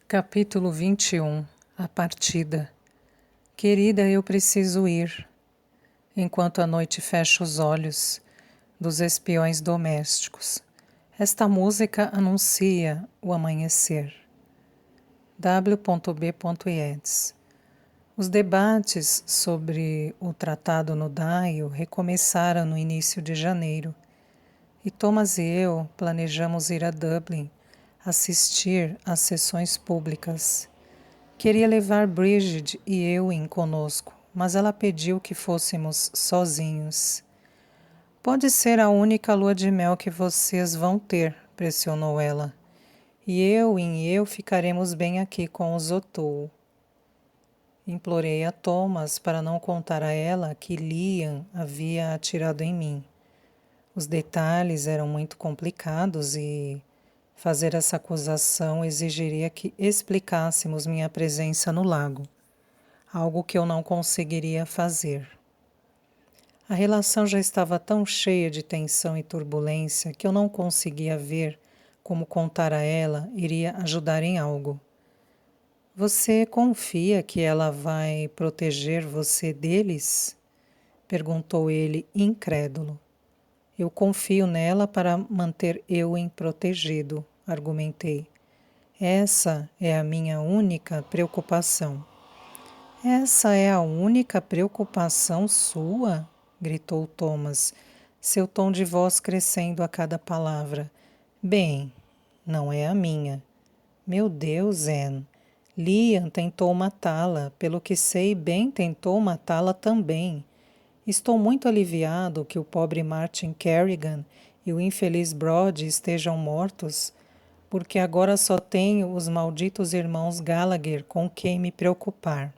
Capítulo 21. A partida. Querida, eu preciso ir. Enquanto a noite fecha os olhos dos espiões domésticos. Esta música anuncia o amanhecer. W.B. Yeats. Os debates sobre o tratado no Dário recomeçaram no início de janeiro, e Thomas e eu planejamos ir a Dublin assistir às sessões públicas. Queria levar Bridget e Ewing conosco, mas ela pediu que fôssemos sozinhos. Pode ser a única lua de mel que vocês vão ter, pressionou ela. E Ewing e eu ficaremos bem aqui com os O'Toole. Implorei a Thomas para não contar a ela que Liam havia atirado em mim. Os detalhes eram muito complicados e fazer essa acusação exigiria que explicássemos minha presença no lago, algo que eu não conseguiria fazer. A relação já estava tão cheia de tensão e turbulência que eu não conseguia ver como contar a ela iria ajudar em algo. Você confia que ela vai proteger você deles? Perguntou ele, incrédulo. Eu confio nela para manter Ewing protegido, argumentei. Essa é a minha única preocupação. Essa é a única preocupação sua? Gritou Thomas, seu tom de voz crescendo a cada palavra. Bem, não é a minha. Meu Deus, Anne. Liam tentou matá-la, pelo que sei, Ben tentou matá-la também. Estou muito aliviado que o pobre Martin Kerrigan e o infeliz Brody estejam mortos, porque agora só tenho os malditos irmãos Gallagher com quem me preocupar.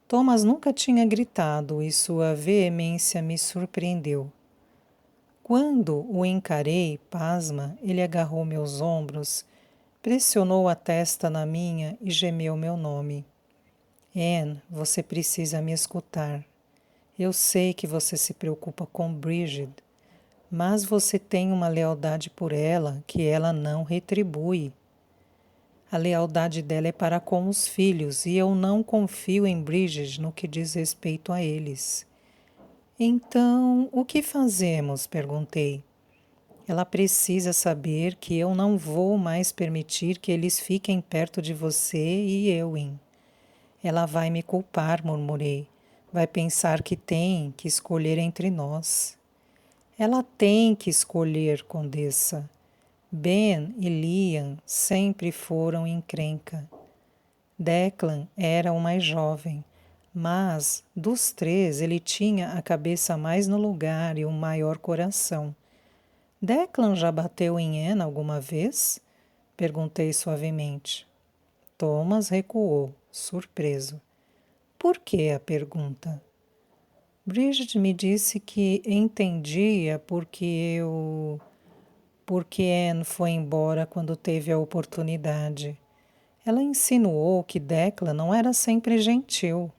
Thomas nunca tinha gritado e sua veemência me surpreendeu. Quando o encarei, pasma, ele agarrou meus ombros, pressionou a testa na minha e gemeu meu nome. Anne, você precisa me escutar. Eu sei que você se preocupa com Bridget, mas você tem uma lealdade por ela que ela não retribui. A lealdade dela é para com os filhos e eu não confio em Bridget no que diz respeito a eles. Então, o que fazemos? Perguntei. Ela precisa saber que eu não vou mais permitir que eles fiquem perto de você e Ewing. Ela vai me culpar, murmurei. Vai pensar que tem que escolher entre nós. Ela tem que escolher, Condessa. Ben e Liam sempre foram encrenca. Declan era o mais jovem, mas, dos três, ele tinha a cabeça mais no lugar e o maior coração. Declan já bateu em Anne alguma vez? Perguntei suavemente. Thomas recuou, surpreso. Por que a pergunta? Bridget me disse que entendia porque Anne foi embora quando teve a oportunidade. Ela insinuou que Declan não era sempre gentil,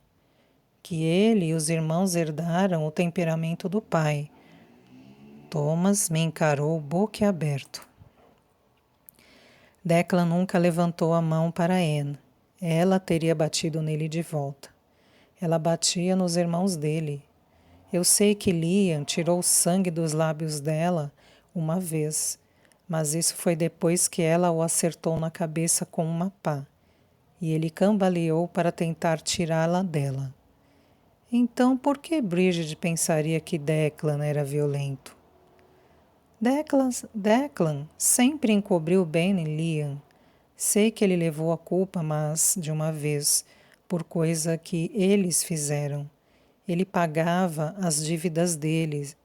que ele e os irmãos herdaram o temperamento do pai. Thomas me encarou boquiaberto. Declan nunca levantou a mão para Anne. Ela teria batido nele de volta. Ela batia nos irmãos dele. Eu sei que Liam tirou o sangue dos lábios dela uma vez, mas isso foi depois que ela o acertou na cabeça com uma pá, e ele cambaleou para tentar tirá-la dela. Então, por que Bridget pensaria que Declan era violento? Declan sempre encobriu Ben e Liam. Sei que ele levou a culpa, mas, de uma vez, por coisa que eles fizeram. Ele pagava as dívidas deles,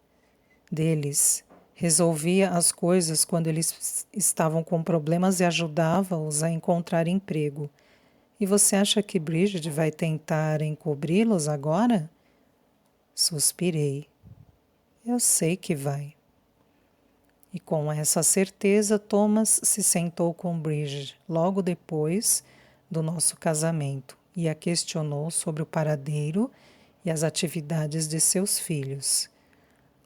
resolvia as coisas quando eles estavam com problemas e ajudava-os a encontrar emprego. E você acha que Bridget vai tentar encobri-los agora? Suspirei. Eu sei que vai. E com essa certeza, Thomas se sentou com Bridget logo depois do nosso casamento e a questionou sobre o paradeiro e as atividades de seus filhos.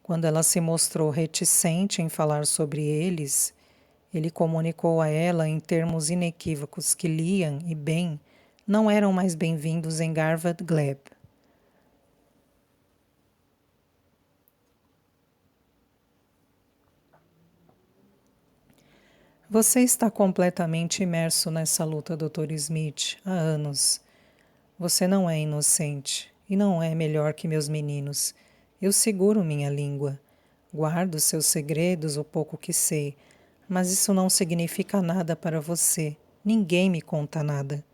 Quando ela se mostrou reticente em falar sobre eles, Ele comunicou a ela em termos inequívocos que Liam e Ben não eram mais bem-vindos em Garvad Gleb. Você está completamente imerso nessa luta, Dr. Smith, há anos. Você não é inocente e não é melhor que meus meninos. Eu seguro minha língua. Guardo seus segredos, o pouco que sei. Mas isso não significa nada para você. Ninguém me conta nada.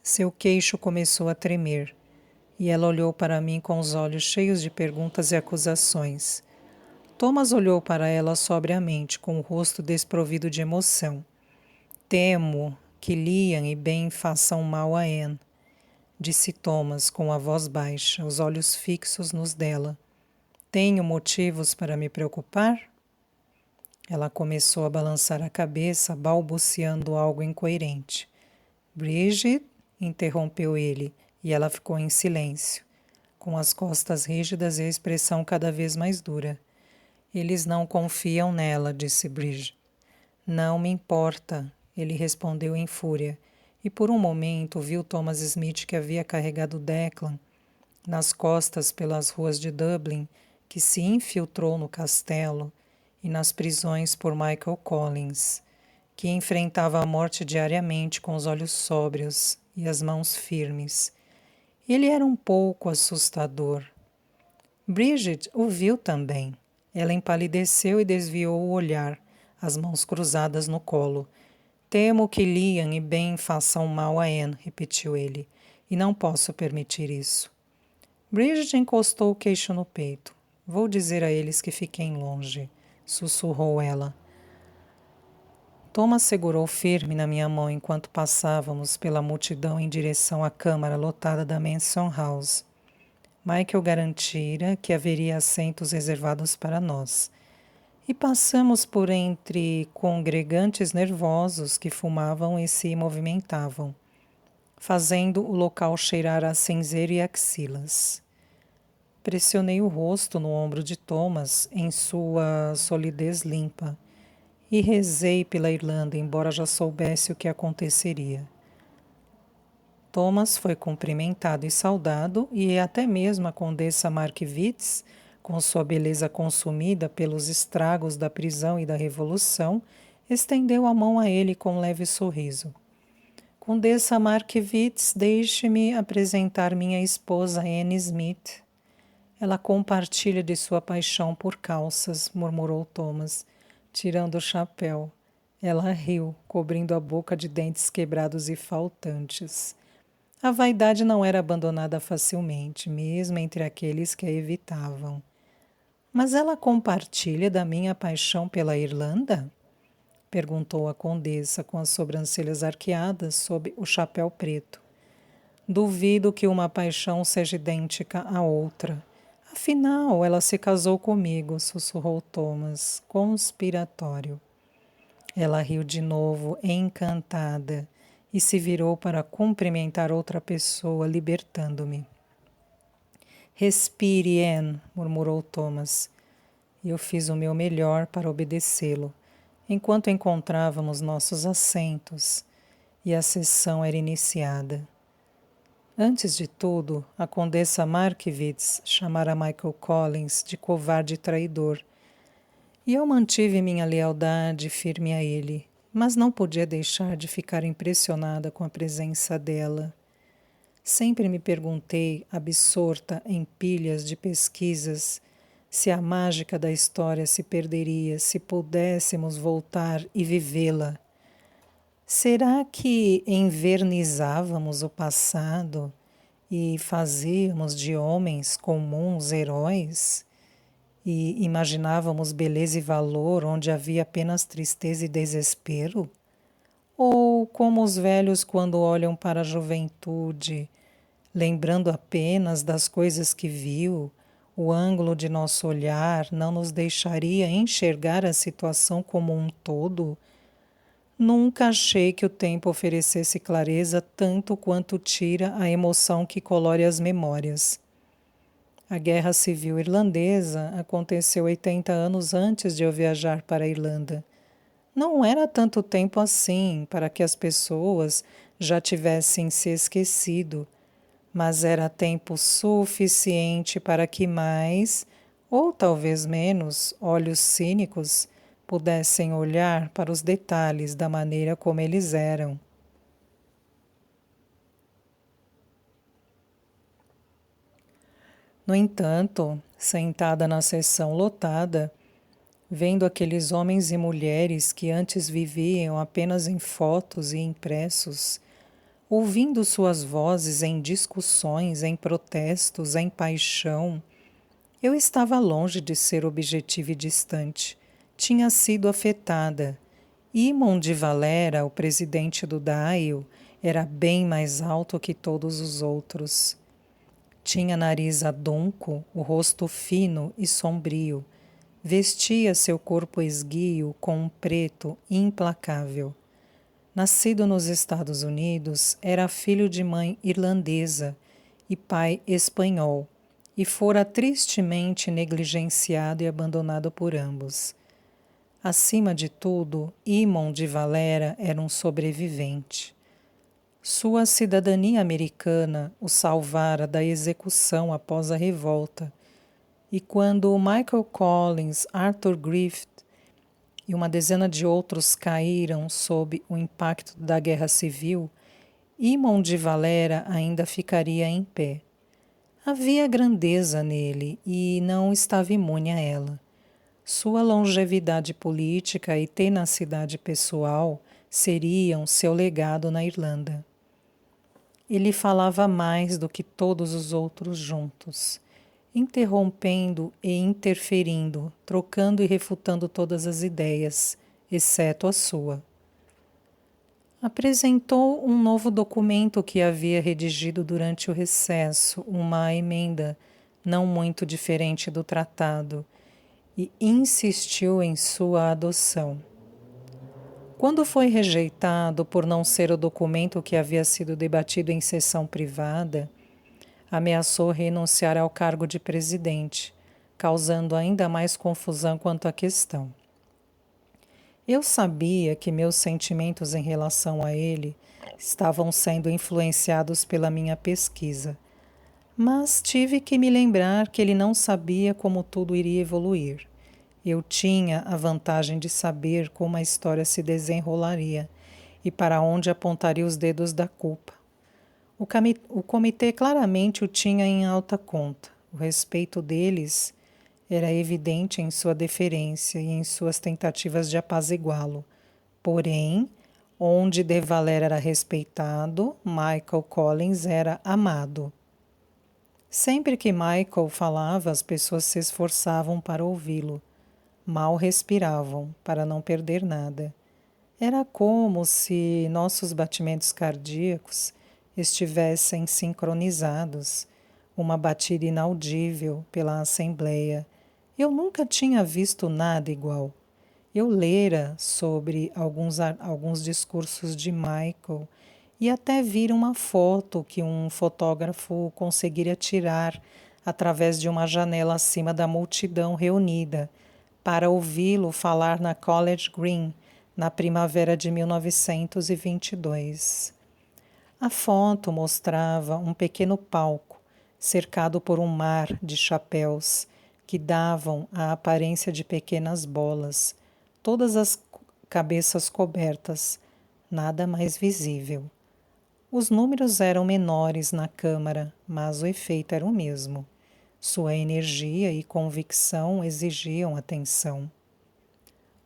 Seu queixo começou a tremer, e ela olhou para mim com os olhos cheios de perguntas e acusações. Thomas olhou para ela sobriamente, com o rosto desprovido de emoção. Temo que Liam e Ben façam mal a Anne, disse Thomas com a voz baixa, os olhos fixos nos dela. Tenho motivos para me preocupar? Ela começou a balançar a cabeça, balbuciando algo incoerente. Bridget, interrompeu ele, e ela ficou em silêncio, com as costas rígidas e a expressão cada vez mais dura. Eles não confiam nela, disse Bridget. Não me importa, ele respondeu em fúria, e por um momento viu Thomas Smith, que havia carregado Declan nas costas pelas ruas de Dublin, que se infiltrou no castelo e nas prisões por Michael Collins, que enfrentava a morte diariamente com os olhos sóbrios e as mãos firmes. Ele era um pouco assustador. Bridget o viu também. Ela empalideceu e desviou o olhar, as mãos cruzadas no colo. Temo que Liam e Ben façam mal a Anne, repetiu ele, e não posso permitir isso. Bridget encostou o queixo no peito. Vou dizer a eles que fiquem longe, sussurrou ela. Thomas segurou firme na minha mão enquanto passávamos pela multidão em direção à câmara lotada da Mansion House. Michael garantira que haveria assentos reservados para nós. E passamos por entre congregantes nervosos que fumavam e se movimentavam, fazendo o local cheirar a cinzeiro e axilas. Pressionei o rosto no ombro de Thomas em sua solidez limpa e rezei pela Irlanda, embora já soubesse o que aconteceria. Thomas foi cumprimentado e saudado, e até mesmo a condessa Markiewicz, com sua beleza consumida pelos estragos da prisão e da revolução, estendeu a mão a ele com um leve sorriso. Condessa Markiewicz, deixe-me apresentar minha esposa Anne Smith. Ela compartilha de sua paixão por calças, murmurou Thomas, tirando o chapéu. Ela riu, cobrindo a boca de dentes quebrados e faltantes. A vaidade não era abandonada facilmente, mesmo entre aqueles que a evitavam. Mas ela compartilha da minha paixão pela Irlanda? Perguntou a condessa com as sobrancelhas arqueadas sob o chapéu preto. Duvido que uma paixão seja idêntica à outra. Afinal, ela se casou comigo, sussurrou Thomas, conspiratório. Ela riu de novo, encantada, e se virou para cumprimentar outra pessoa, libertando-me. Respire, Anne, murmurou Thomas, e eu fiz o meu melhor para obedecê-lo, enquanto encontrávamos nossos assentos, e a sessão era iniciada. Antes de tudo, a condessa Markiewicz chamara Michael Collins de covarde e traidor, e eu mantive minha lealdade firme a ele, mas não podia deixar de ficar impressionada com a presença dela. Sempre me perguntei, absorta em pilhas de pesquisas, se a mágica da história se perderia se pudéssemos voltar e vivê-la. Será que envernizávamos o passado e fazíamos de homens comuns heróis? E imaginávamos beleza e valor onde havia apenas tristeza e desespero? Ou como os velhos quando olham para a juventude, lembrando apenas das coisas que viu, o ângulo de nosso olhar não nos deixaria enxergar a situação como um todo? Nunca achei que o tempo oferecesse clareza tanto quanto tira a emoção que colore as memórias. A Guerra Civil Irlandesa aconteceu 80 anos antes de eu viajar para a Irlanda. Não era tanto tempo assim para que as pessoas já tivessem se esquecido, mas era tempo suficiente para que mais, ou talvez menos, olhos cínicos pudessem olhar para os detalhes da maneira como eles eram. No entanto, sentada na sessão lotada, vendo aqueles homens e mulheres que antes viviam apenas em fotos e impressos, ouvindo suas vozes em discussões, em protestos, em paixão, eu estava longe de ser objetiva e distante. Tinha sido afetada. Imon de Valera, o presidente do DAIO, era bem mais alto que todos os outros. Tinha nariz adunco, o rosto fino e sombrio. Vestia seu corpo esguio com um preto implacável. Nascido nos Estados Unidos, era filho de mãe irlandesa e pai espanhol, e fora tristemente negligenciado e abandonado por ambos. Acima de tudo, Imon de Valera era um sobrevivente. Sua cidadania americana o salvara da execução após a revolta, e quando Michael Collins, Arthur Griffith e uma dezena de outros caíram sob o impacto da Guerra Civil, Imon de Valera ainda ficaria em pé. Havia grandeza nele e não estava imune a ela. Sua longevidade política e tenacidade pessoal seriam seu legado na Irlanda. Ele falava mais do que todos os outros juntos, interrompendo e interferindo, trocando e refutando todas as ideias, exceto a sua. Apresentou um novo documento que havia redigido durante o recesso, uma emenda não muito diferente do tratado, e insistiu em sua adoção. Quando foi rejeitado por não ser o documento que havia sido debatido em sessão privada, ameaçou renunciar ao cargo de presidente, causando ainda mais confusão quanto à questão. Eu sabia que meus sentimentos em relação a ele estavam sendo influenciados pela minha pesquisa, mas tive que me lembrar que ele não sabia como tudo iria evoluir. Eu tinha a vantagem de saber como a história se desenrolaria e para onde apontaria os dedos da culpa. O comitê claramente o tinha em alta conta. O respeito deles era evidente em sua deferência e em suas tentativas de apaziguá-lo. Porém, onde De Valera era respeitado, Michael Collins era amado. Sempre que Michael falava, as pessoas se esforçavam para ouvi-lo. Mal respiravam, para não perder nada. Era como se nossos batimentos cardíacos estivessem sincronizados, uma batida inaudível pela assembleia. Eu nunca tinha visto nada igual. Eu lera sobre alguns discursos de Michael e até vi uma foto que um fotógrafo conseguiria tirar através de uma janela acima da multidão reunida para ouvi-lo falar na College Green na primavera de 1922. A foto mostrava um pequeno palco cercado por um mar de chapéus que davam a aparência de pequenas bolas, todas as cabeças cobertas, nada mais visível. Os números eram menores na câmara, mas o efeito era o mesmo. Sua energia e convicção exigiam atenção.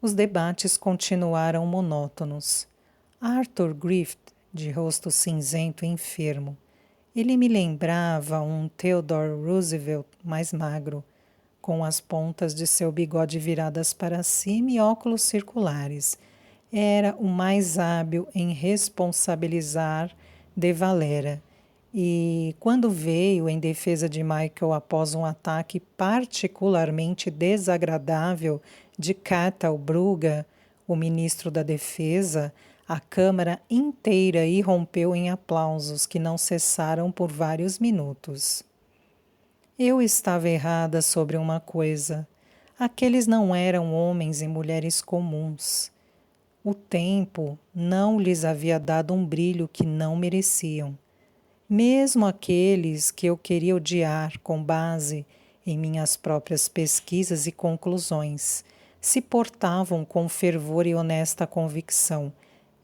Os debates continuaram monótonos. Arthur Griffith, de rosto cinzento e enfermo. Ele me lembrava um Theodore Roosevelt mais magro, com as pontas de seu bigode viradas para cima e óculos circulares. Era o mais hábil em responsabilizar De Valera. E quando veio em defesa de Michael após um ataque particularmente desagradável de Cathal Brugha, o ministro da Defesa, a Câmara inteira irrompeu em aplausos que não cessaram por vários minutos. Eu estava errada sobre uma coisa. Aqueles não eram homens e mulheres comuns. O tempo não lhes havia dado um brilho que não mereciam. Mesmo aqueles que eu queria odiar com base em minhas próprias pesquisas e conclusões se portavam com fervor e honesta convicção.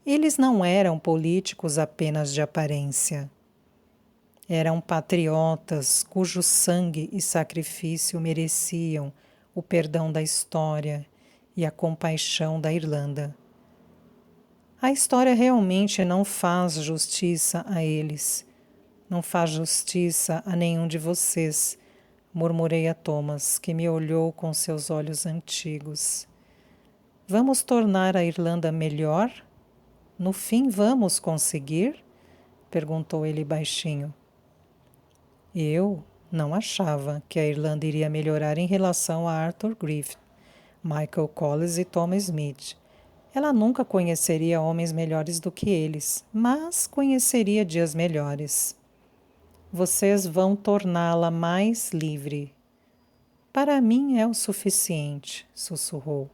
Eles não eram políticos apenas de aparência. Eram patriotas cujo sangue e sacrifício mereciam o perdão da história e a compaixão da Irlanda. A história realmente não faz justiça a eles. Não faz justiça a nenhum de vocês, murmurei a Thomas, que me olhou com seus olhos antigos. Vamos tornar a Irlanda melhor? No fim, vamos conseguir? Perguntou ele baixinho. Eu não achava que a Irlanda iria melhorar em relação a Arthur Griffith, Michael Collins e Thomas Smith. Ela nunca conheceria homens melhores do que eles, mas conheceria dias melhores. Vocês vão torná-la mais livre. Para mim é o suficiente, sussurrou.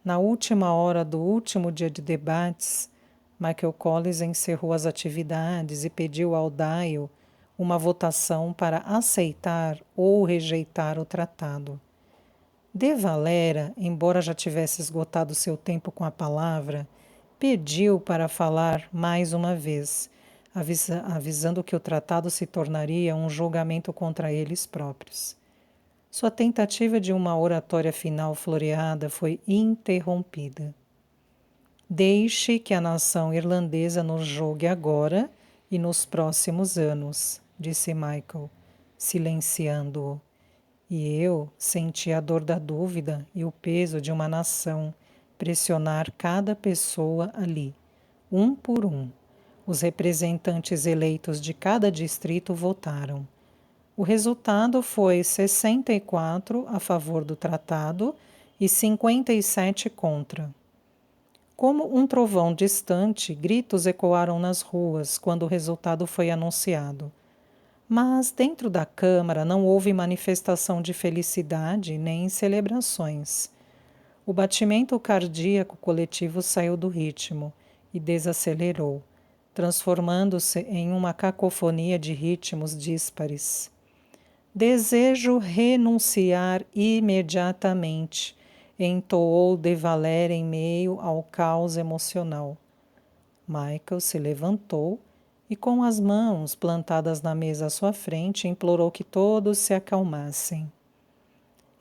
Na última hora do último dia de debates, Michael Collins encerrou as atividades e pediu ao Dial uma votação para aceitar ou rejeitar o tratado. De Valera, embora já tivesse esgotado seu tempo com a palavra, pediu para falar mais uma vez, avisando que o tratado se tornaria um julgamento contra eles próprios. Sua tentativa de uma oratória final floreada foi interrompida. Deixe que a nação irlandesa nos julgue agora e nos próximos anos, disse Michael, silenciando-o. E eu senti a dor da dúvida e o peso de uma nação pressionar cada pessoa ali, um por um. Os representantes eleitos de cada distrito votaram. O resultado foi 64 a favor do tratado e 57 contra. Como um trovão distante, gritos ecoaram nas ruas quando o resultado foi anunciado. Mas dentro da Câmara não houve manifestação de felicidade nem celebrações. O batimento cardíaco coletivo saiu do ritmo e desacelerou, transformando-se em uma cacofonia de ritmos díspares. Desejo renunciar imediatamente, entoou De Valera em meio ao caos emocional. Michael se levantou e, com as mãos plantadas na mesa à sua frente, implorou que todos se acalmassem.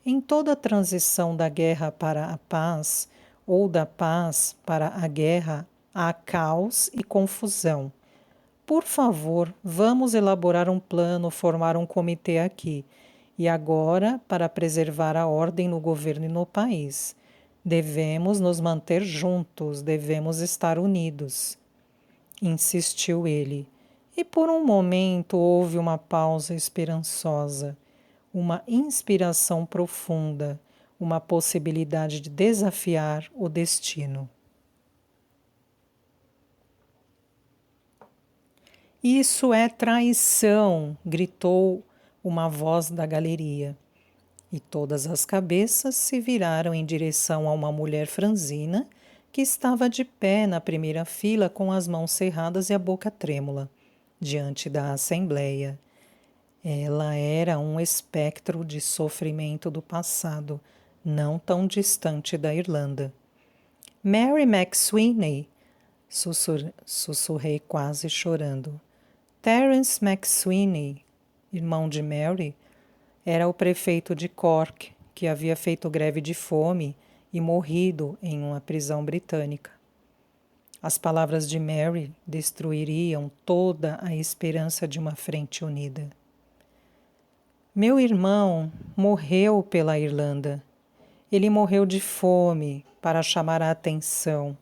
Em toda a transição da guerra para a paz, ou da paz para a guerra, há caos e confusão. Por favor, vamos elaborar um plano, formar um comitê aqui. E agora, para preservar a ordem no governo e no país. Devemos nos manter juntos, devemos estar unidos. Insistiu ele. E por um momento houve uma pausa esperançosa, uma inspiração profunda, uma possibilidade de desafiar o destino. Isso é traição! Gritou uma voz da galeria. E todas as cabeças se viraram em direção a uma mulher franzina que estava de pé na primeira fila com as mãos cerradas e a boca trêmula, diante da assembleia. Ela era um espectro de sofrimento do passado, não tão distante da Irlanda. Mary McSweeney, sussurrei quase chorando. Terence McSweeney, irmão de Mary, era o prefeito de Cork, que havia feito greve de fome e morrido em uma prisão britânica. As palavras de Mary destruiriam toda a esperança de uma frente unida. Meu irmão morreu pela Irlanda. Ele morreu de fome para chamar a atenção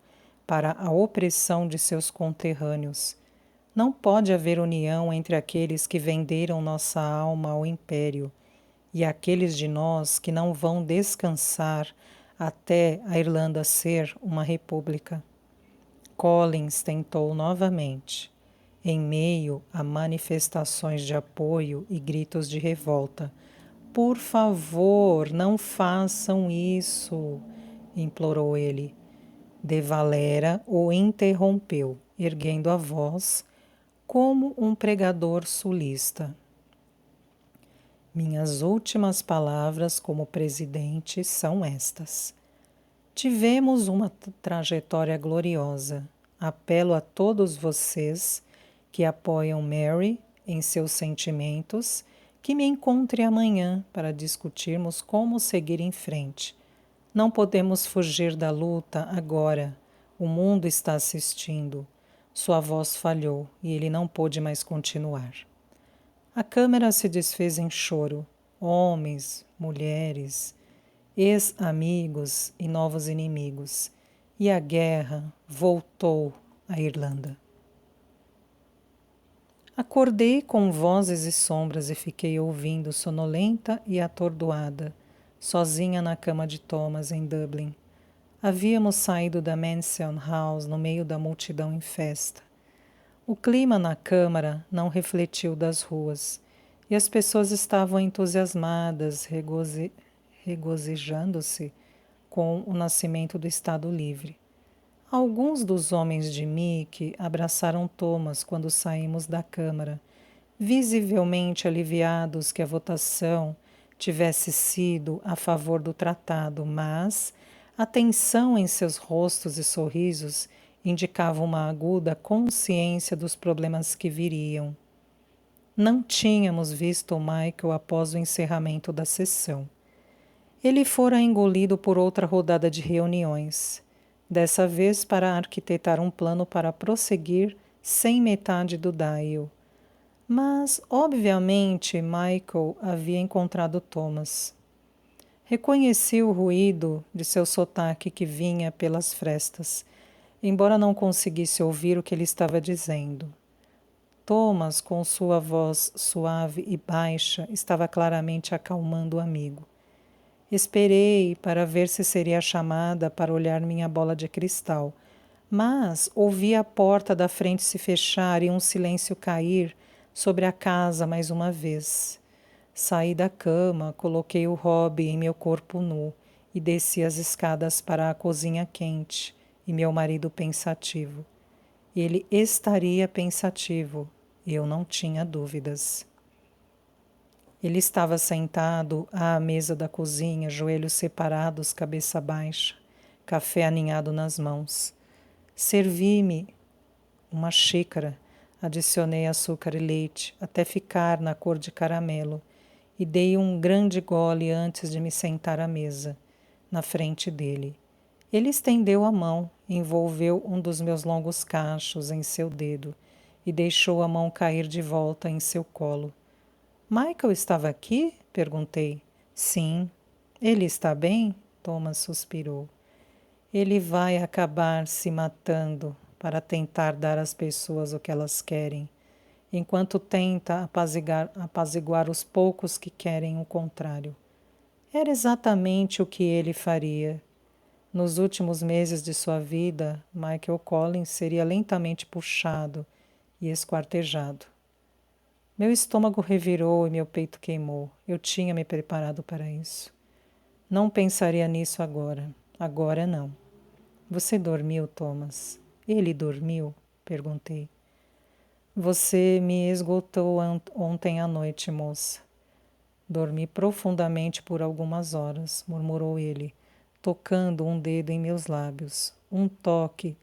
para a opressão de seus conterrâneos. Não pode haver união entre aqueles que venderam nossa alma ao império e aqueles de nós que não vão descansar até a Irlanda ser uma república. Collins tentou novamente, em meio a manifestações de apoio e gritos de revolta. Por favor, não façam isso, implorou ele. De Valera o interrompeu, erguendo a voz como um pregador sulista. Minhas últimas palavras como presidente são estas. Tivemos uma trajetória gloriosa. Apelo a todos vocês que apoiam Mary em seus sentimentos que me encontre amanhã para discutirmos como seguir em frente. Não podemos fugir da luta agora. O mundo está assistindo. Sua voz falhou e ele não pôde mais continuar. A câmara se desfez em choro. Homens, mulheres, ex-amigos e novos inimigos. E a guerra voltou à Irlanda. Acordei com vozes e sombras e fiquei ouvindo sonolenta e atordoada, sozinha na cama de Thomas em Dublin. Havíamos saído da Mansion House no meio da multidão em festa. O clima na câmara não refletiu das ruas, e as pessoas estavam entusiasmadas, regozijando-se com o nascimento do Estado Livre. Alguns dos homens de Mick abraçaram Thomas quando saímos da câmara, visivelmente aliviados que a votação tivesse sido a favor do tratado, mas a tensão em seus rostos e sorrisos indicava uma aguda consciência dos problemas que viriam. Não tínhamos visto Michael após o encerramento da sessão. Ele fora engolido por outra rodada de reuniões, dessa vez para arquitetar um plano para prosseguir sem metade do dial. Mas, obviamente, Michael havia encontrado Thomas. Reconheci o ruído de seu sotaque que vinha pelas frestas, embora não conseguisse ouvir o que ele estava dizendo. Thomas, com sua voz suave e baixa, estava claramente acalmando o amigo. Esperei para ver se seria chamada para olhar minha bola de cristal, mas ouvi a porta da frente se fechar e um silêncio cair sobre a casa mais uma vez. Saí da cama, coloquei o hobby em meu corpo nu e desci as escadas para a cozinha quente e meu marido pensativo. Ele estaria pensativo, eu não tinha dúvidas. Ele estava sentado à mesa da cozinha, joelhos separados, cabeça baixa, café aninhado nas mãos. Servi-me uma xícara, adicionei açúcar e leite até ficar na cor de caramelo e dei um grande gole antes de me sentar à mesa, na frente dele. Ele estendeu a mão, envolveu um dos meus longos cachos em seu dedo e deixou a mão cair de volta em seu colo. Michael estava aqui? Perguntei. Sim. Ele está bem? Thomas suspirou. Ele vai acabar se matando para tentar dar às pessoas o que elas querem, enquanto tenta apaziguar os poucos que querem o contrário. Era exatamente o que ele faria. Nos últimos meses de sua vida, Michael Collins seria lentamente puxado e esquartejado. Meu estômago revirou e meu peito queimou. Eu tinha me preparado para isso. Não pensaria nisso agora. Agora não. Você dormiu, Thomas? Ele dormiu? Perguntei. Você me esgotou ontem à noite, moça. Dormi profundamente por algumas horas, murmurou ele, tocando um dedo em meus lábios. Um toque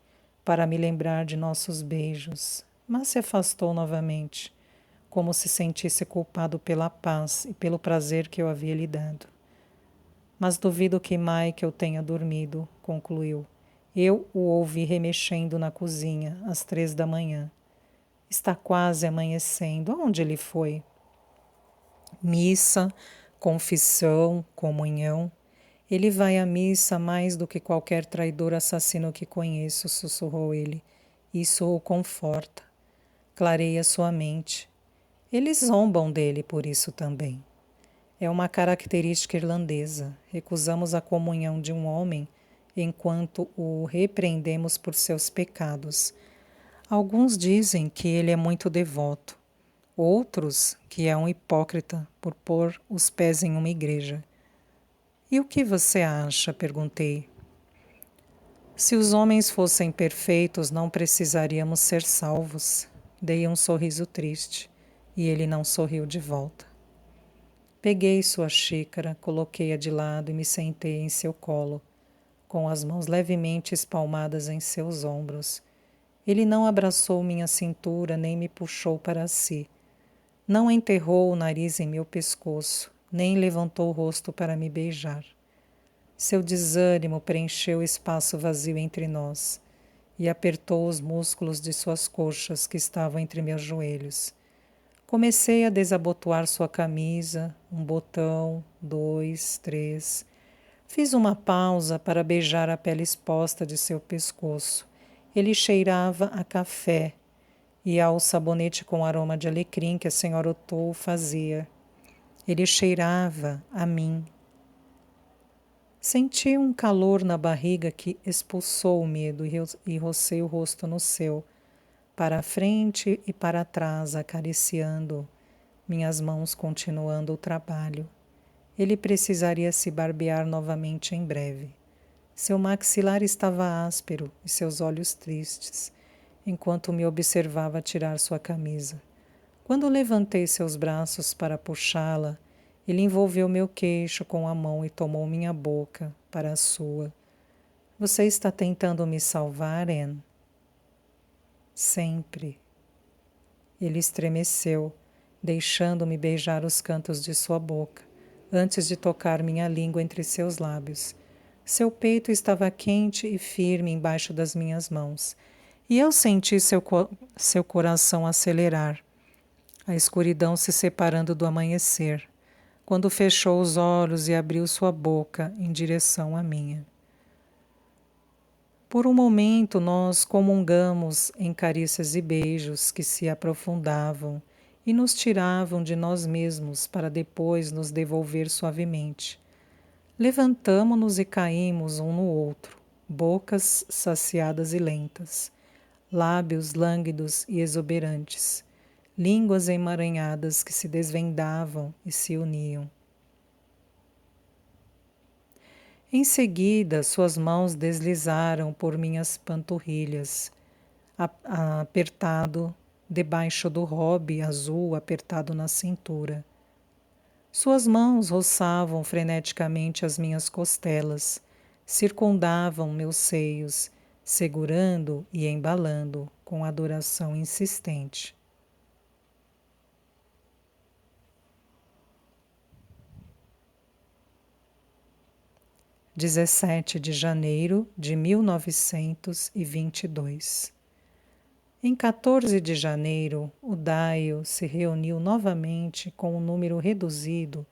para me lembrar de nossos beijos. Mas se afastou novamente, como se sentisse culpado pela paz e pelo prazer que eu havia lhe dado. Mas duvido que Michael tenha dormido, concluiu. Eu o ouvi remexendo na cozinha, às 3 da manhã. Está quase amanhecendo. Aonde ele foi? Missa, confissão, comunhão. Ele vai à missa mais do que qualquer traidor assassino que conheço, sussurrou ele. Isso o conforta. Clareia sua mente. Eles zombam dele por isso também. É uma característica irlandesa. Recusamos a comunhão de um homem enquanto o repreendemos por seus pecados. Alguns dizem que ele é muito devoto. Outros que é um hipócrita por pôr os pés em uma igreja. E o que você acha? Perguntei. Se os homens fossem perfeitos, não precisaríamos ser salvos. Dei um sorriso triste, e ele não sorriu de volta. Peguei sua xícara, coloquei-a de lado e me sentei em seu colo, com as mãos levemente espalmadas em seus ombros. Ele não abraçou minha cintura nem me puxou para si. Não enterrou o nariz em meu pescoço, nem levantou o rosto para me beijar. Seu desânimo preencheu o espaço vazio entre nós e apertou os músculos de suas coxas que estavam entre meus joelhos. Comecei a desabotoar sua camisa, um botão, 2, 3. Fiz uma pausa para beijar a pele exposta de seu pescoço. Ele cheirava a café e ao sabonete com aroma de alecrim que a senhora Otto fazia. Ele cheirava a mim. Senti um calor na barriga que expulsou o medo e rocei o rosto no seu, para a frente e para trás, acariciando, minhas mãos continuando o trabalho. Ele precisaria se barbear novamente em breve. Seu maxilar estava áspero e seus olhos tristes, enquanto me observava tirar sua camisa. Quando levantei seus braços para puxá-la, ele envolveu meu queixo com a mão e tomou minha boca para a sua. Você está tentando me salvar, Anne? Sempre. Ele estremeceu, deixando-me beijar os cantos de sua boca, antes de tocar minha língua entre seus lábios. Seu peito estava quente e firme embaixo das minhas mãos, e eu senti seu coração acelerar, a escuridão se separando do amanhecer, quando fechou os olhos e abriu sua boca em direção à minha. Por um momento nós comungamos em carícias e beijos que se aprofundavam e nos tiravam de nós mesmos para depois nos devolver suavemente. Levantamo-nos e caímos um no outro, bocas saciadas e lentas, lábios lânguidos e exuberantes, línguas emaranhadas que se desvendavam e se uniam. Em seguida, suas mãos deslizaram por minhas panturrilhas, apertado debaixo do robe azul apertado na cintura. Suas mãos roçavam freneticamente as minhas costelas, circundavam meus seios, segurando e embalando com adoração insistente. 17 de janeiro de 1922. Em 14 de janeiro, o Daio se reuniu novamente com um número reduzido,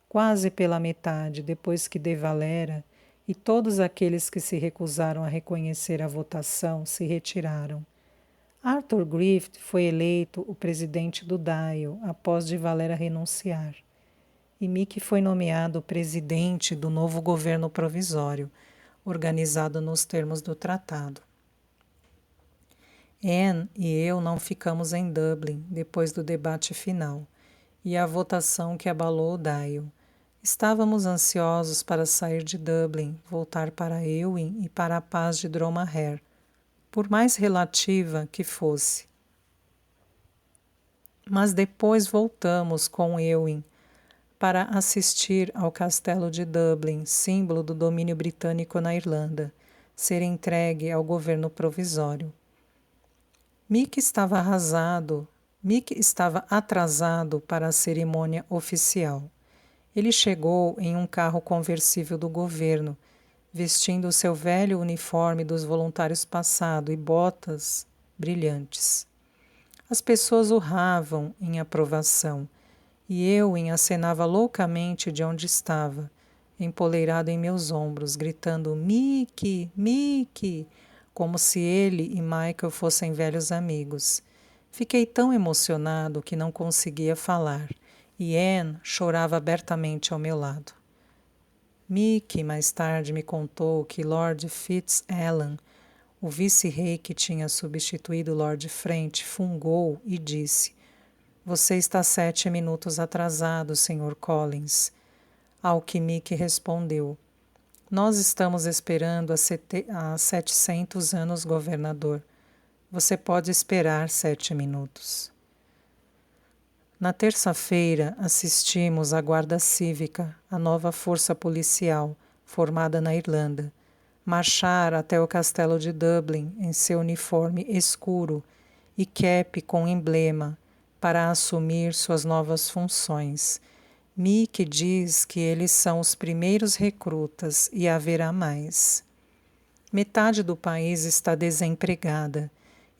quase pela metade, depois que De Valera e todos aqueles que se recusaram a reconhecer a votação se retiraram. Arthur Griffith foi eleito o presidente do Daio após De Valera renunciar. E Mickey foi nomeado presidente do novo governo provisório, organizado nos termos do tratado. Anne e eu não ficamos em Dublin depois do debate final e a votação que abalou o Daio. Estávamos ansiosos para sair de Dublin, voltar para Ewing e para a paz de Dromahair, por mais relativa que fosse. Mas depois voltamos com Ewing para assistir ao castelo de Dublin, símbolo do domínio britânico na Irlanda, ser entregue ao governo provisório. Mick estava atrasado para a cerimônia oficial. Ele chegou em um carro conversível do governo, vestindo o seu velho uniforme dos voluntários passado e botas brilhantes. As pessoas urravam em aprovação, e eu acenava loucamente de onde estava, empoleirado em meus ombros, gritando Mickey, Mickey, como se ele e Michael fossem velhos amigos. Fiquei tão emocionado que não conseguia falar, e Anne chorava abertamente ao meu lado. Mickey mais tarde me contou que Lord Fitzalan, o vice-rei que tinha substituído Lord Frente, fungou e disse: "Você está 7 minutos atrasado, Sr. Collins." Ao que Mickey respondeu: Nós estamos esperando há 700 anos, governador. Você pode esperar 7 minutos. Na terça-feira, assistimos à Guarda Cívica, a nova força policial, formada na Irlanda, marchar até o castelo de Dublin em seu uniforme escuro e cap com emblema para assumir suas novas funções. Mick diz que eles são os primeiros recrutas e haverá mais. Metade do país está desempregada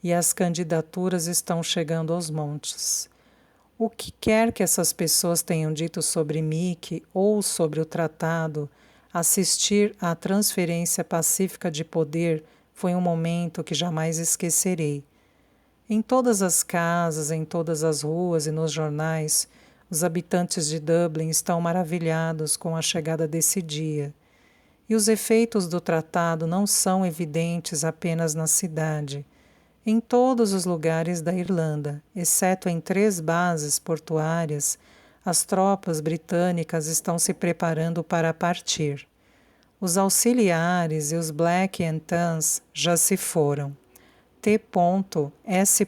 e as candidaturas estão chegando aos montes. O que quer que essas pessoas tenham dito sobre Mick ou sobre o tratado, assistir à transferência pacífica de poder foi um momento que jamais esquecerei. Em todas as casas, em todas as ruas e nos jornais, os habitantes de Dublin estão maravilhados com a chegada desse dia. E os efeitos do tratado não são evidentes apenas na cidade. Em todos os lugares da Irlanda, exceto em 3 bases portuárias, as tropas britânicas estão se preparando para partir. Os auxiliares e os Black and Tans já se foram. T.S.